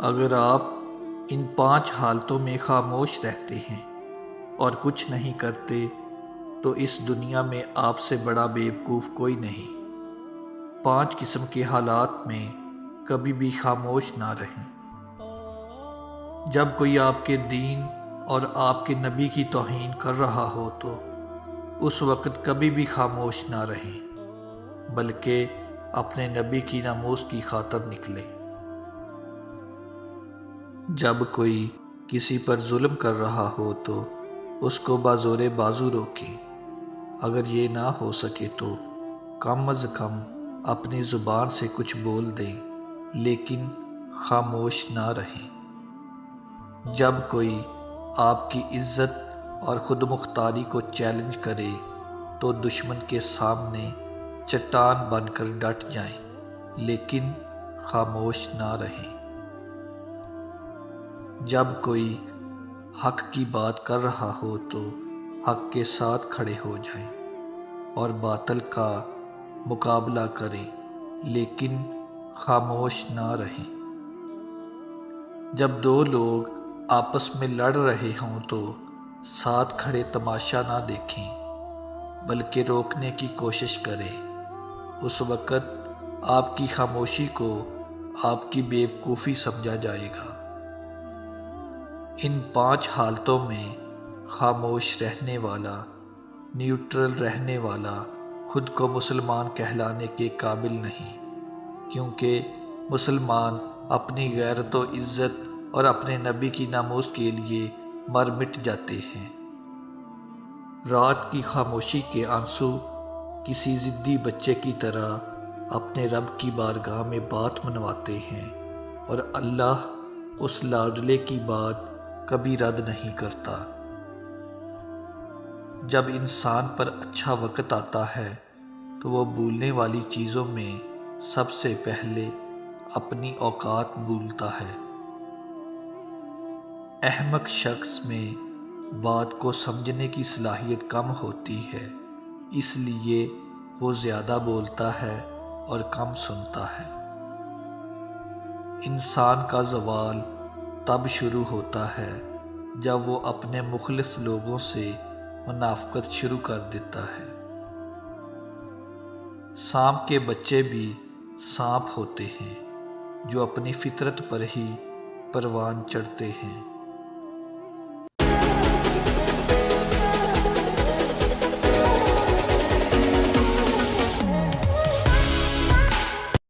اگر آپ ان 5 حالتوں میں خاموش رہتے ہیں اور کچھ نہیں کرتے تو اس دنیا میں آپ سے بڑا بیوقوف کوئی نہیں۔ 5 قسم کے حالات میں کبھی بھی خاموش نہ رہیں۔ جب کوئی آپ کے دین اور آپ کے نبی کی توہین کر رہا ہو تو اس وقت کبھی بھی خاموش نہ رہیں، بلکہ اپنے نبی کی ناموس کی خاطر نکلیں۔ جب کوئی کسی پر ظلم کر رہا ہو تو اس کو بازور بازو روکیں۔ اگر یہ نہ ہو سکے تو کم از کم اپنی زبان سے کچھ بول دیں، لیکن خاموش نہ رہیں۔ جب کوئی آپ کی عزت اور خود مختاری کو چیلنج کرے تو دشمن کے سامنے چٹان بن کر ڈٹ جائیں، لیکن خاموش نہ رہیں۔ جب کوئی حق کی بات کر رہا ہو تو حق کے ساتھ کھڑے ہو جائیں اور باطل کا مقابلہ کریں، لیکن خاموش نہ رہیں۔ جب 2 لوگ آپس میں لڑ رہے ہوں تو ساتھ کھڑے تماشا نہ دیکھیں، بلکہ روکنے کی کوشش کریں۔ اس وقت آپ کی خاموشی کو آپ کی بیوقوفی سمجھا جائے گا۔ ان 5 حالتوں میں خاموش رہنے والا، نیوٹرل رہنے والا خود کو مسلمان کہلانے کے قابل نہیں، کیونکہ مسلمان اپنی غیرت و عزت اور اپنے نبی کی ناموس کے لیے مر مٹ جاتے ہیں۔ رات کی خاموشی کے آنسو کسی ضدی بچے کی طرح اپنے رب کی بارگاہ میں بات منواتے ہیں، اور اللہ اس لاڈلے کی بات کبھی رد نہیں کرتا۔ جب انسان پر اچھا وقت آتا ہے تو وہ بھولنے والی چیزوں میں سب سے پہلے اپنی اوقات بھولتا ہے۔ احمق شخص میں بات کو سمجھنے کی صلاحیت کم ہوتی ہے، اس لیے وہ زیادہ بولتا ہے اور کم سنتا ہے۔ انسان کا زوال تب شروع ہوتا ہے جب وہ اپنے مخلص لوگوں سے منافقت شروع کر دیتا ہے۔ سانپ کے بچے بھی سانپ ہوتے ہیں جو اپنی فطرت پر ہی پروان چڑھتے ہیں۔